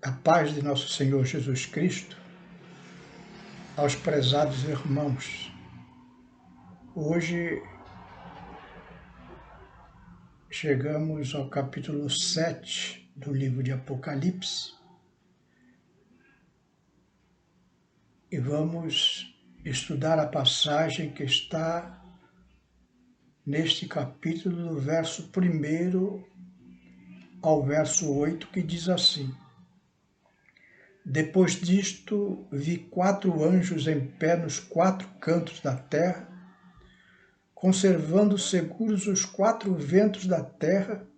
A paz de nosso Senhor Jesus Cristo aos prezados irmãos. Hoje chegamos ao capítulo 7 do livro de Apocalipse e vamos estudar a passagem que está neste capítulo, do verso 1 ao verso 8, que diz assim: Depois disto, vi 4 anjos em pé nos 4 cantos da terra, conservando seguros os 4 ventos da terra,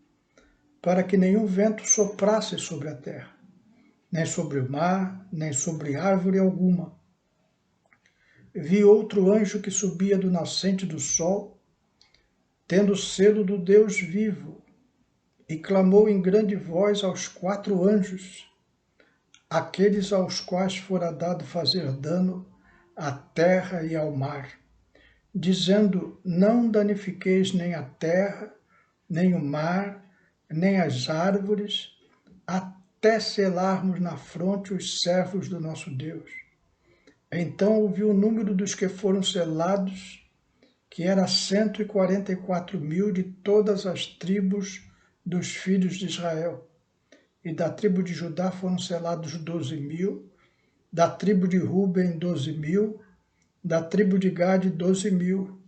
para que nenhum vento soprasse sobre a terra, nem sobre o mar, nem sobre árvore alguma. Vi outro anjo que subia do nascente do sol, tendo o selo do Deus vivo, e clamou em grande voz aos 4 anjos, aqueles aos quais fora dado fazer dano à terra e ao mar, dizendo: não danifiqueis nem a terra, nem o mar, nem as árvores, até selarmos na fronte os servos do nosso Deus. Então ouvi o número dos que foram selados, que era 144.000 de todas as tribos dos filhos de Israel. E da tribo de Judá foram selados 12.000, da tribo de Ruben 12.000, da tribo de Gade 12.000,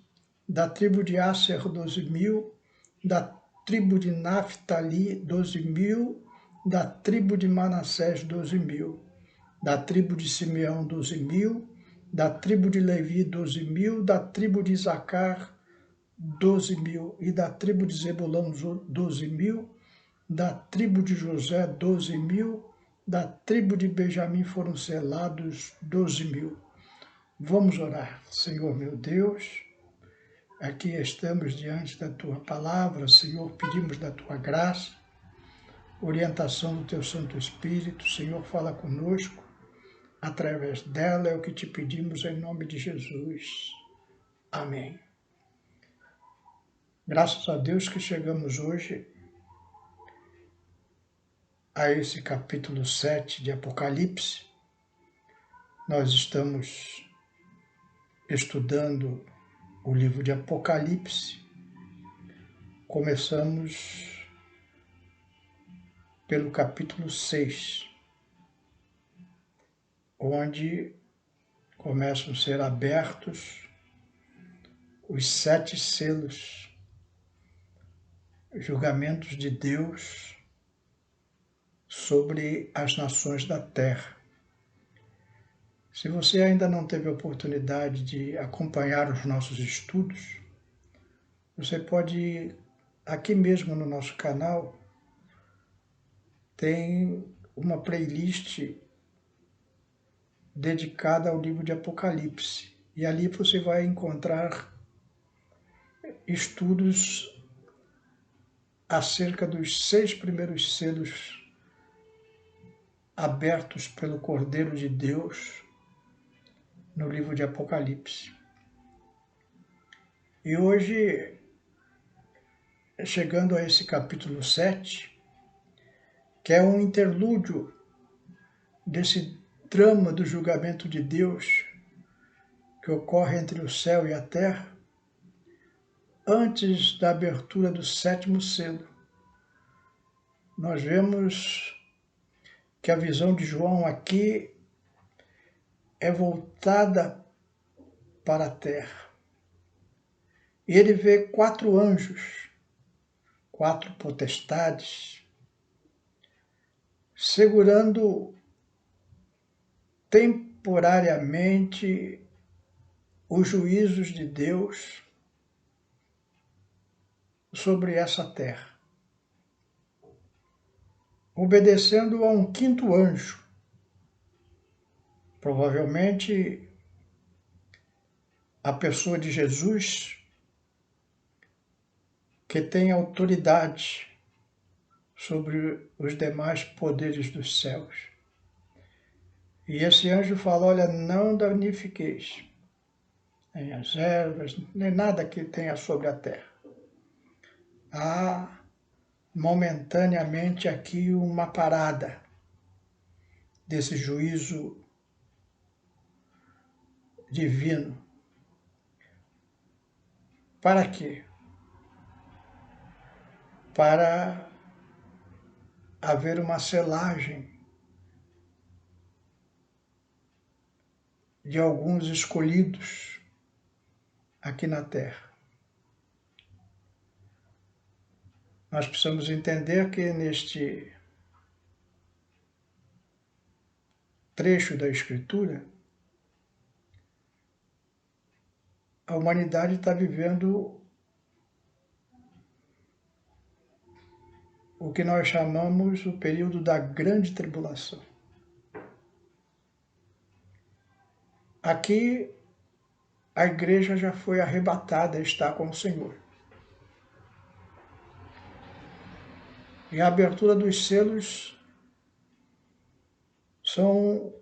da tribo de Asser 12.000, da tribo de Naftali 12.000, da tribo de Manassés 12.000, da tribo de Simeão 12.000, da tribo de Levi 12.000, da tribo de Isacar 12.000 e da tribo de Zebulão 12.000, da tribo de José 12.000, da tribo de Benjamim foram selados 12.000. Vamos orar. Senhor meu Deus, aqui estamos diante da Tua palavra, Senhor, pedimos da Tua graça, orientação do Teu Santo Espírito. Senhor, fala conosco, através dela é o que te pedimos em nome de Jesus. Amém. Graças a Deus que chegamos hoje a esse capítulo 7 de Apocalipse. Nós estamos estudando o livro de Apocalipse. Começamos pelo capítulo 6, onde começam a ser abertos os 7 selos, julgamentos de Deus sobre as nações da terra. Se você ainda não teve a oportunidade de acompanhar os nossos estudos, você pode, aqui mesmo no nosso canal, tem uma playlist dedicada ao livro de Apocalipse. E ali você vai encontrar estudos acerca dos 6 primeiros selos abertos pelo Cordeiro de Deus no livro de Apocalipse. E hoje, chegando a esse capítulo 7, que é um interlúdio desse drama do julgamento de Deus que ocorre entre o céu e a terra, antes da abertura do 7º selo, nós vemos que a visão de João aqui é voltada para a terra. E ele vê 4 anjos, 4 potestades, segurando temporariamente os juízos de Deus sobre essa terra, obedecendo a um 5º anjo, provavelmente a pessoa de Jesus, que tem autoridade sobre os demais poderes dos céus. E esse anjo fala: olha, não danifiqueis nem as ervas, nem nada que tenha sobre a terra. Há momentaneamente aqui uma parada, desse juízo divino. Para quê? Para haver uma selagem de alguns escolhidos aqui na Terra. Nós precisamos entender que neste trecho da Escritura, a humanidade está vivendo o que nós chamamos o período da grande tribulação. Aqui, a igreja já foi arrebatada, está com o Senhor. E a abertura dos selos são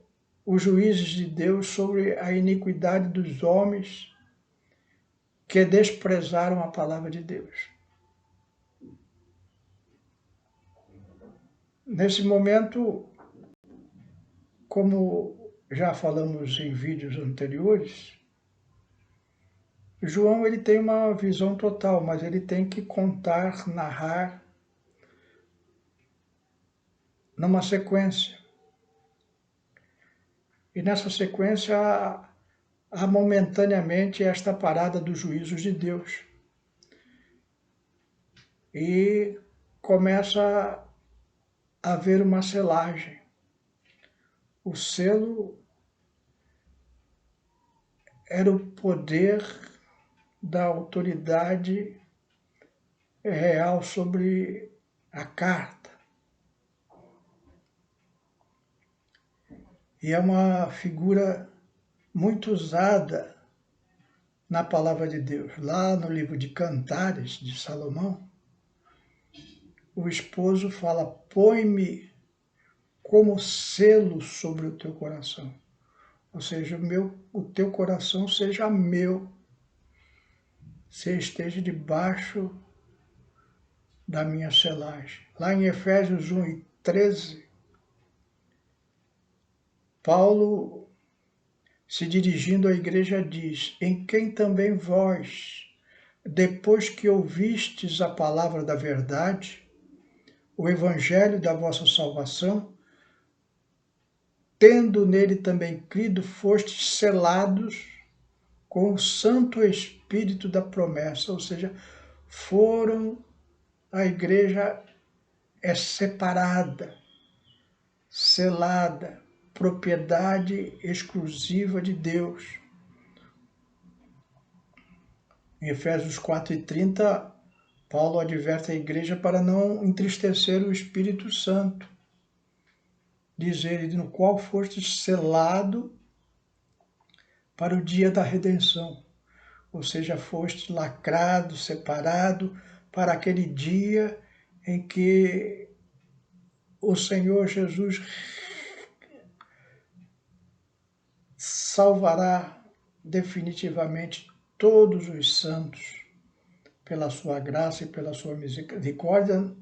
os juízes de Deus sobre a iniquidade dos homens que desprezaram a palavra de Deus. Nesse momento, como já falamos em vídeos anteriores, João ele tem uma visão total, mas ele tem que contar, narrar numa sequência. E nessa sequência há momentaneamente esta parada dos juízos de Deus. E começa a haver uma selagem. O selo era o poder da autoridade real sobre a carta. E é uma figura muito usada na palavra de Deus. Lá no livro de Cantares, de Salomão, o esposo fala: põe-me como selo sobre o teu coração. Ou seja, o teu coração seja meu, se esteja debaixo da minha selagem. Lá em Efésios 1:13, Paulo, se dirigindo à igreja, diz: em quem também vós, depois que ouvistes a palavra da verdade, o evangelho da vossa salvação, tendo nele também crido, fostes selados com o Santo Espírito da promessa. Ou seja, a igreja é separada, selada, propriedade exclusiva de Deus. Em Efésios 4:30, Paulo adverte a igreja para não entristecer o Espírito Santo. Diz ele: no qual fostes selado para o dia da redenção. Ou seja, foste lacrado, separado para aquele dia em que o Senhor Jesus salvará definitivamente todos os santos pela sua graça e pela sua misericórdia,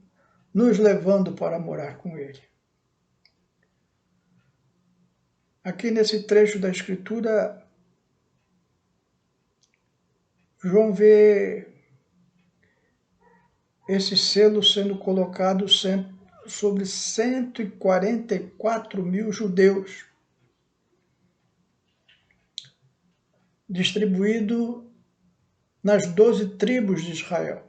nos levando para morar com Ele. Aqui nesse trecho da Escritura, João vê esse selo sendo colocado sobre 144 mil judeus, distribuído nas 12 tribos de Israel.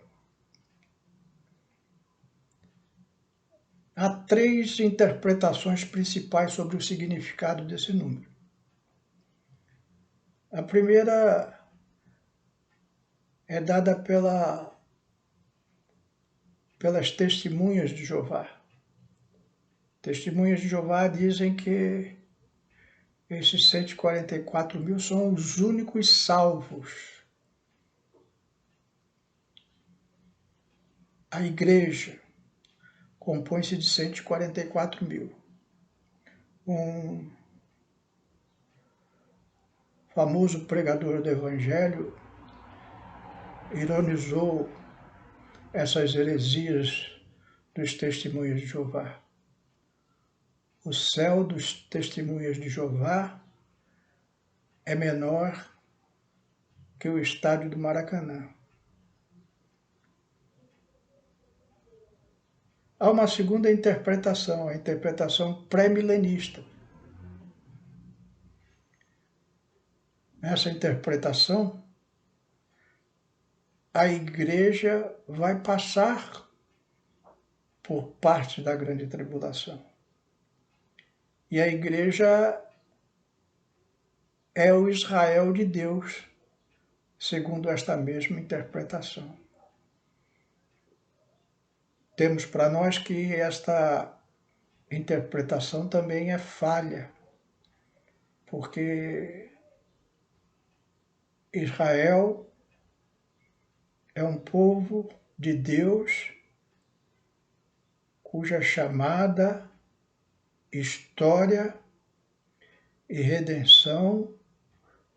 Há 3 interpretações principais sobre o significado desse número. A primeira é dada pelas testemunhas de Jeová. Testemunhas de Jeová dizem que esses 144 mil são os únicos salvos. A igreja compõe-se de 144 mil. Um famoso pregador do Evangelho ironizou essas heresias dos testemunhos de Jeová. o céu dos testemunhas de Jeová é menor que o estádio do Maracanã. Há uma segunda interpretação, a interpretação pré-milenista. Nessa interpretação, a igreja vai passar por parte da grande tribulação. E a igreja é o Israel de Deus, segundo esta mesma interpretação. Temos para nós que esta interpretação também é falha, porque Israel é um povo de Deus cuja chamada, história e redenção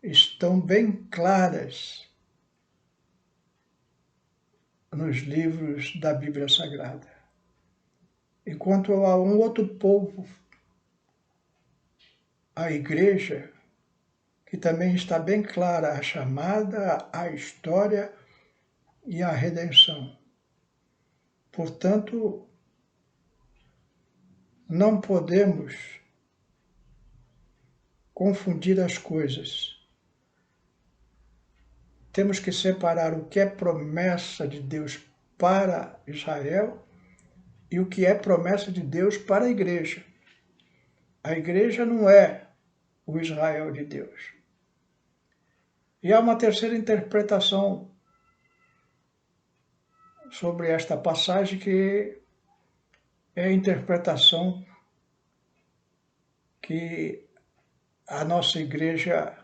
estão bem claras nos livros da Bíblia Sagrada. Enquanto há um outro povo, a igreja, que também está bem clara a chamada, a história e a redenção. Portanto, não podemos confundir as coisas. Temos que separar o que é promessa de Deus para Israel e o que é promessa de Deus para a igreja. A igreja não é o Israel de Deus. E há uma terceira interpretação sobre esta passagem, que é a interpretação que a nossa igreja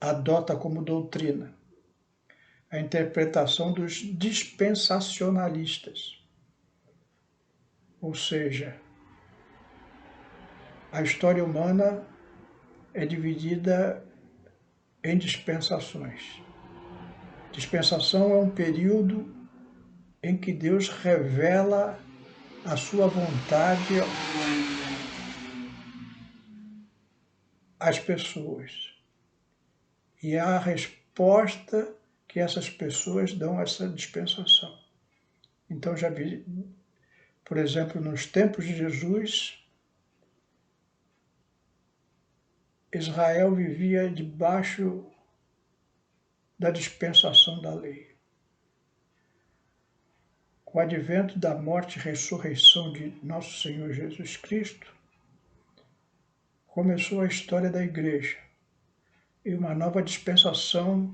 adota como doutrina, a interpretação dos dispensacionalistas. Ou seja, a história humana é dividida em dispensações. Dispensação é um período em que Deus revela a sua vontade às pessoas. E há a resposta que essas pessoas dão a essa dispensação. Então já vi, por exemplo, nos tempos de Jesus, Israel vivia debaixo da dispensação da lei. Com o advento da morte e ressurreição de nosso Senhor Jesus Cristo, começou a história da igreja e uma nova dispensação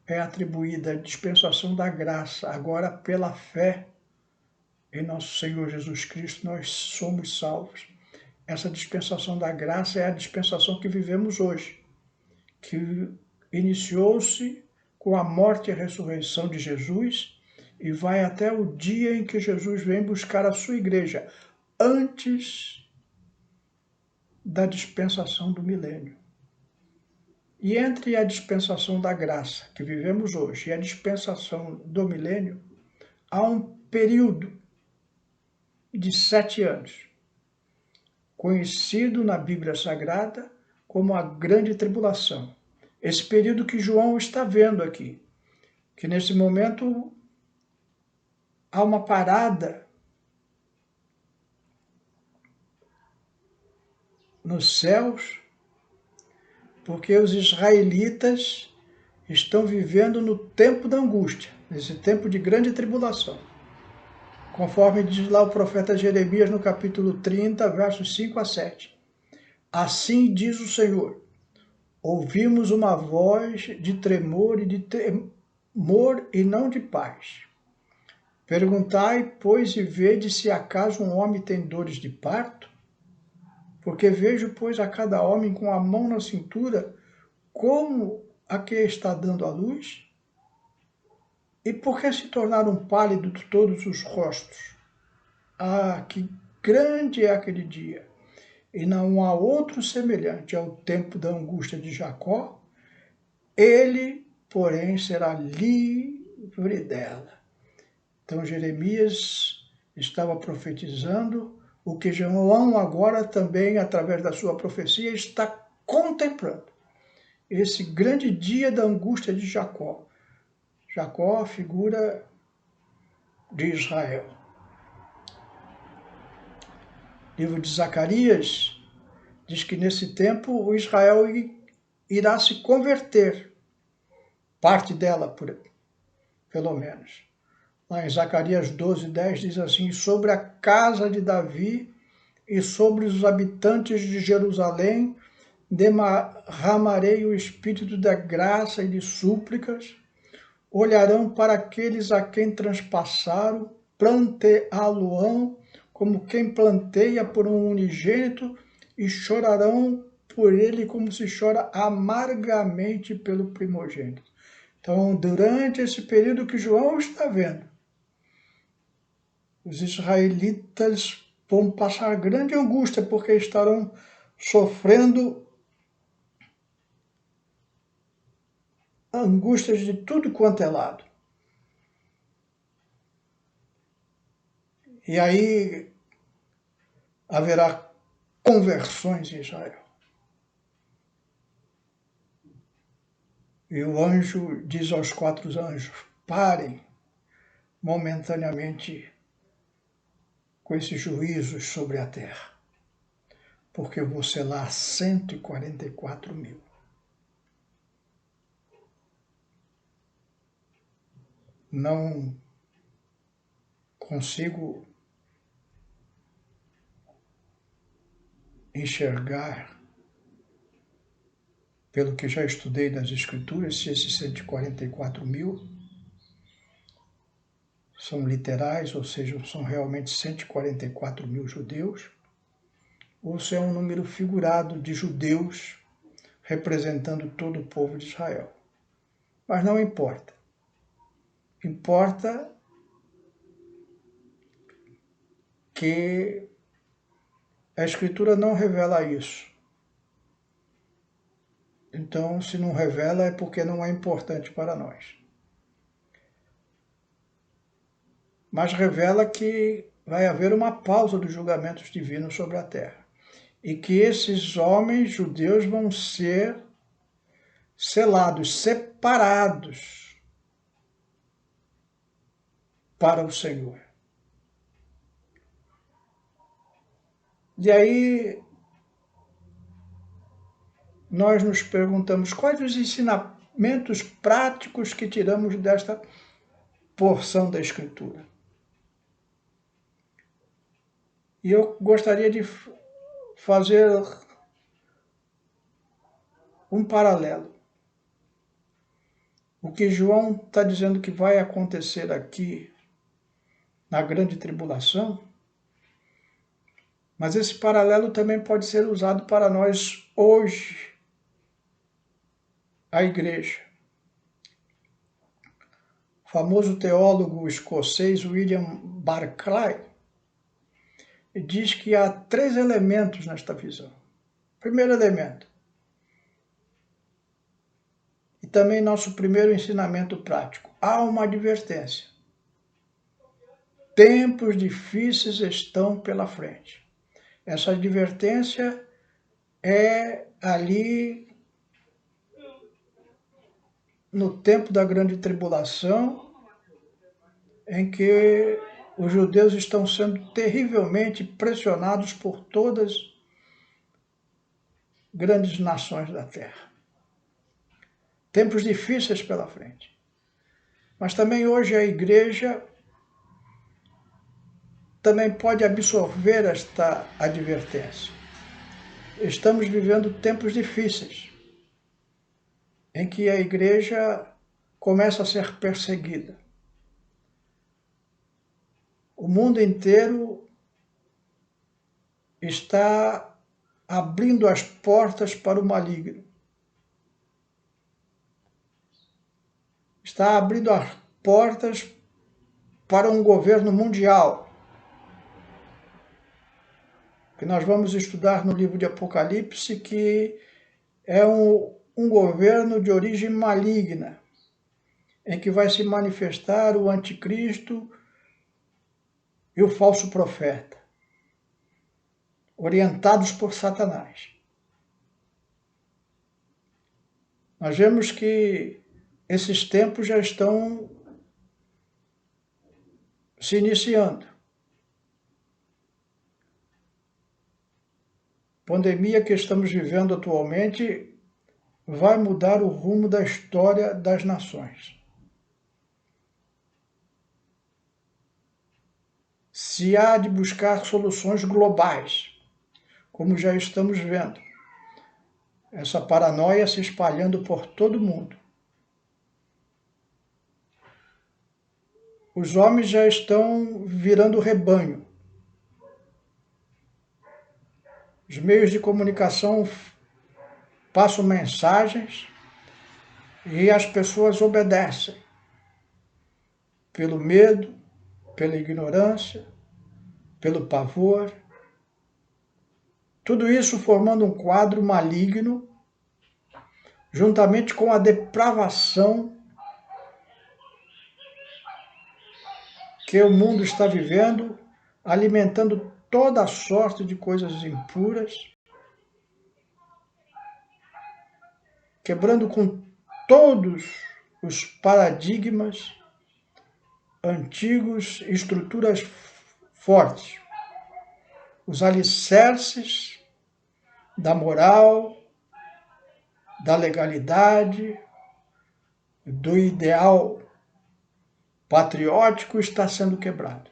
é atribuída, a dispensação da graça. Agora, pela fé em nosso Senhor Jesus Cristo, nós somos salvos. Essa dispensação da graça é a dispensação que vivemos hoje, que iniciou-se com a morte e a ressurreição de Jesus e vai até o dia em que Jesus vem buscar a sua igreja, antes da dispensação do milênio. E entre a dispensação da graça que vivemos hoje e a dispensação do milênio, há um período de 7 anos, conhecido na Bíblia Sagrada como a Grande Tribulação. Esse período que João está vendo aqui, que nesse momento há uma parada nos céus, porque os israelitas estão vivendo no tempo da angústia, nesse tempo de grande tribulação. Conforme diz lá o profeta Jeremias no capítulo 30, versos 5 a 7. Assim diz o Senhor: ouvimos uma voz de tremor e não de paz. Perguntai, pois, e vede se acaso um homem tem dores de parto? Porque vejo, pois, a cada homem com a mão na cintura, como a que está dando à luz? E por que se tornaram pálidos todos os rostos? Ah, que grande é aquele dia! E não há outro semelhante ao tempo da angústia de Jacó, ele, porém, será livre dela. Então Jeremias estava profetizando o que João agora também, através da sua profecia, está contemplando. Esse grande dia da angústia de Jacó. Jacó, a figura de Israel. O livro de Zacarias diz que nesse tempo o Israel irá se converter. Parte dela, pelo menos. Lá em Zacarias 12:10 diz assim: sobre a casa de Davi e sobre os habitantes de Jerusalém derramarei o espírito da graça e de súplicas, olharão para aqueles a quem transpassaram, planteá-lo-ão como quem planteia por um unigênito, e chorarão por ele como se chora amargamente pelo primogênito. Então, durante esse período que João está vendo, os israelitas vão passar grande angústia, porque estarão sofrendo angústias de tudo quanto é lado. E aí haverá conversões em Israel. E o anjo diz aos 4 anjos: parem momentaneamente com esses juízos sobre a terra, porque eu vou selar 144 mil. Não consigo enxergar, pelo que já estudei nas Escrituras, se esses 144 mil são literais, ou seja, são realmente 144 mil judeus, ou se é um número figurado de judeus representando todo o povo de Israel. Mas não importa. Importa que a Escritura não revela isso. Então, se não revela, é porque não é importante para nós. Mas revela que vai haver uma pausa dos julgamentos divinos sobre a terra. E que esses homens judeus vão ser selados, separados para o Senhor. E aí nós nos perguntamos quais os ensinamentos práticos que tiramos desta porção da Escritura. E eu gostaria de fazer um paralelo. O que João está dizendo que vai acontecer aqui na grande tribulação, mas esse paralelo também pode ser usado para nós hoje, a igreja. O famoso teólogo escocês William Barclay diz que há 3 elementos nesta visão. Primeiro elemento, e também nosso primeiro ensinamento prático, há uma advertência. Tempos difíceis estão pela frente. Essa advertência é ali no tempo da grande tribulação, em que os judeus estão sendo terrivelmente pressionados por todas as grandes nações da terra. Tempos difíceis pela frente. Mas também hoje a igreja também pode absorver esta advertência. Estamos vivendo tempos difíceis, em que a igreja começa a ser perseguida. O mundo inteiro está abrindo as portas para o maligno. Está abrindo as portas para um governo mundial, que nós vamos estudar no livro de Apocalipse, que é um governo de origem maligna, em que vai se manifestar o anticristo e o falso profeta. orientados por Satanás. Nós vemos que esses tempos já estão se iniciando. A pandemia que estamos vivendo atualmente vai mudar o rumo da história das nações. Se há de buscar soluções globais, como já estamos vendo, essa paranoia se espalhando por todo o mundo. Os homens já estão virando rebanho. Os meios de comunicação passam mensagens e as pessoas obedecem pelo medo, pela ignorância, pelo pavor. Tudo isso formando um quadro maligno, juntamente com a depravação que o mundo está vivendo, alimentando toda sorte de coisas impuras, quebrando com todos os paradigmas antigos, estruturas fortes, os alicerces da moral, da legalidade, do ideal patriótico está sendo quebrado.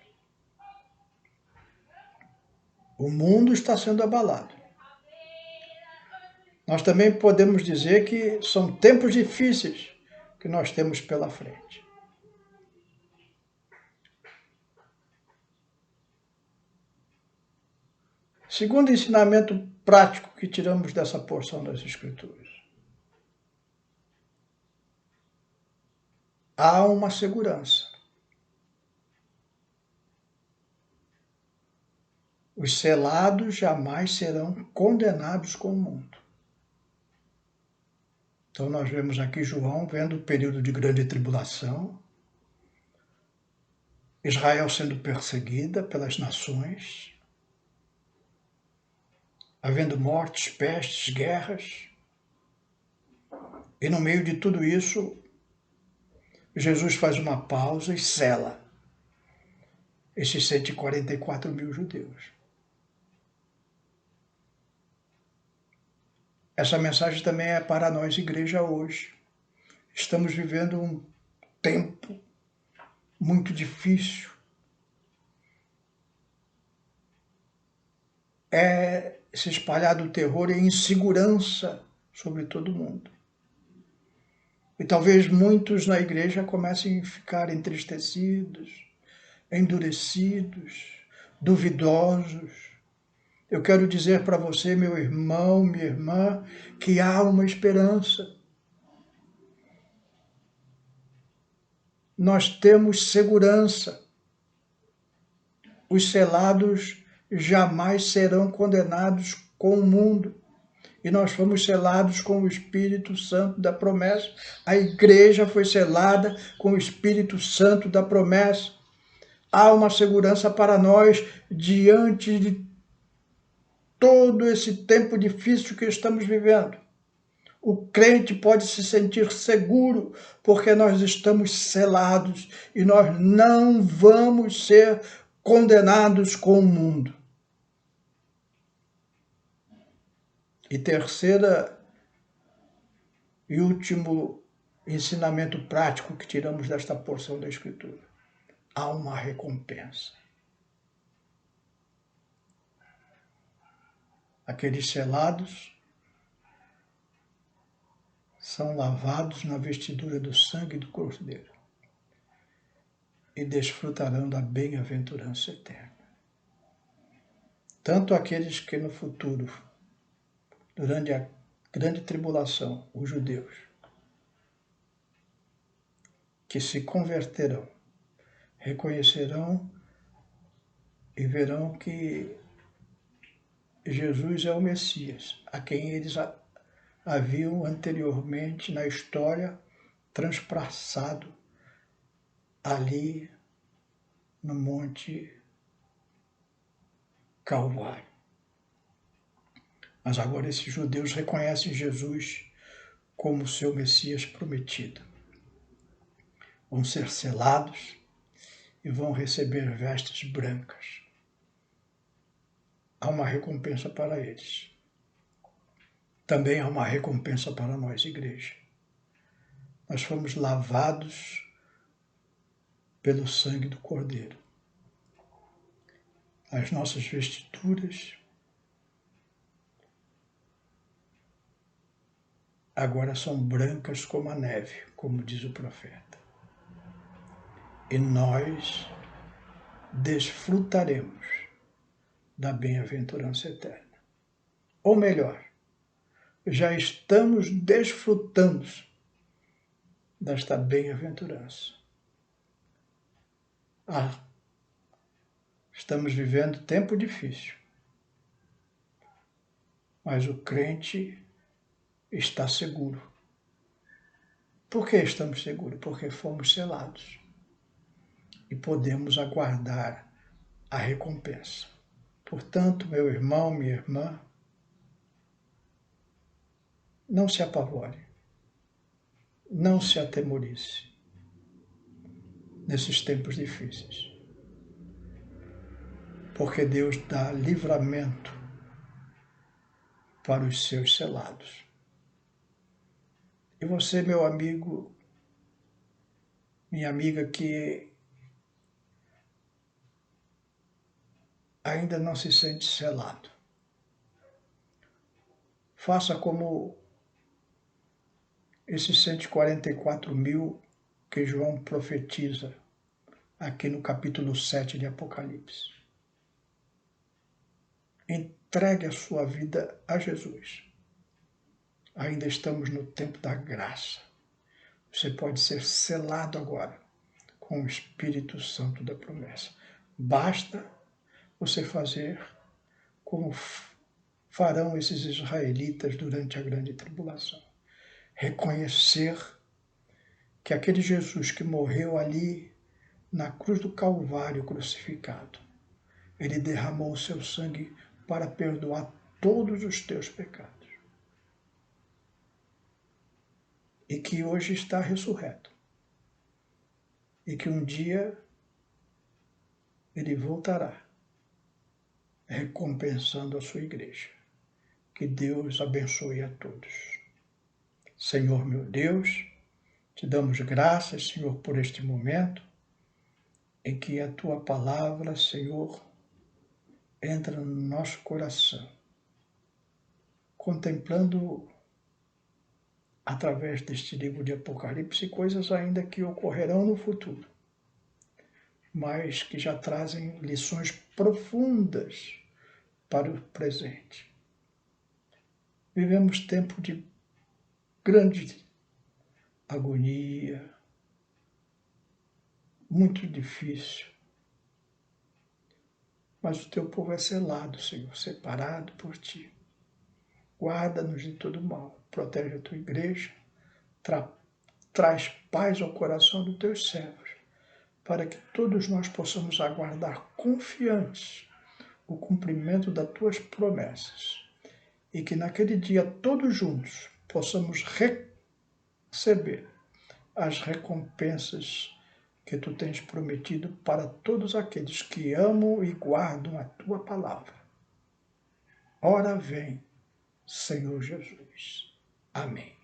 O mundo está sendo abalado. Nós também podemos dizer que são tempos difíceis que nós temos pela frente. Segundo ensinamento prático que tiramos dessa porção das Escrituras, há uma segurança. Os selados jamais serão condenados com o mundo. Então nós vemos aqui João vendo o período de grande tribulação, Israel sendo perseguida pelas nações, havendo mortes, pestes, guerras. E no meio de tudo isso, Jesus faz uma pausa e sela esses 144 mil judeus. Essa mensagem também é para nós, igreja, hoje. Estamos vivendo um tempo muito difícil. É se espalhado o terror e a insegurança sobre todo mundo. E talvez muitos na igreja comecem a ficar entristecidos, endurecidos, duvidosos. Eu quero dizer para você, meu irmão, minha irmã, que há uma esperança. Nós temos segurança. Os selados jamais serão condenados com o mundo. E nós fomos selados com o Espírito Santo da promessa. A igreja foi selada com o Espírito Santo da promessa. Há uma segurança para nós diante de todo esse tempo difícil que estamos vivendo. O crente pode se sentir seguro porque nós estamos selados e nós não vamos ser condenados com o mundo. E terceira e último ensinamento prático que tiramos desta porção da Escritura: há uma recompensa. Aqueles selados são lavados na vestidura do sangue do Cordeiro e desfrutarão da bem-aventurança eterna. Tanto aqueles que no futuro, durante a grande tribulação, os judeus, que se converterão, reconhecerão e verão que Jesus é o Messias, a quem eles haviam anteriormente na história transpassado ali no Monte Calvário. Mas agora esses judeus reconhecem Jesus como seu Messias prometido. Vão ser selados e vão receber vestes brancas. Há uma recompensa para eles. Também há uma recompensa para nós, igreja. Nós fomos lavados pelo sangue do Cordeiro. As nossas vestiduras agora são brancas como a neve, como diz o profeta. E nós desfrutaremos da bem-aventurança eterna. Ou melhor, já estamos desfrutando desta bem-aventurança. Estamos vivendo tempo difícil, mas o crente está seguro. Por que estamos seguros? Porque fomos selados e podemos aguardar a recompensa. Portanto, meu irmão, minha irmã, não se apavore, não se atemorize nesses tempos difíceis, porque Deus dá livramento para os seus selados. E você, meu amigo, minha amiga, que ainda não se sente selado, faça como esses 144 mil que João profetiza aqui no capítulo 7 de Apocalipse. Entregue a sua vida a Jesus. Ainda estamos no tempo da graça. Você pode ser selado agora com o Espírito Santo da promessa. Basta você fazer como farão esses israelitas durante a grande tribulação. Reconhecer que aquele Jesus que morreu ali na cruz do Calvário crucificado, ele derramou o seu sangue para perdoar todos os teus pecados. E que hoje está ressurreto. E que um dia ele voltará, recompensando a sua igreja. Que Deus abençoe a todos. Senhor meu Deus, te damos graças, Senhor, por este momento em que a tua palavra, Senhor, entra no nosso coração, contemplando através deste livro de Apocalipse coisas ainda que ocorrerão no futuro, mas que já trazem lições profundas para o presente. Vivemos tempo de grande agonia, muito difícil, mas o teu povo é selado, Senhor, separado por ti. Guarda-nos de todo mal, protege a tua igreja, traz paz ao coração dos teus servos, para que todos nós possamos aguardar confiantes o cumprimento das tuas promessas e que naquele dia todos juntos possamos receber as recompensas que tu tens prometido para todos aqueles que amam e guardam a tua palavra. Ora vem, Senhor Jesus. Amém.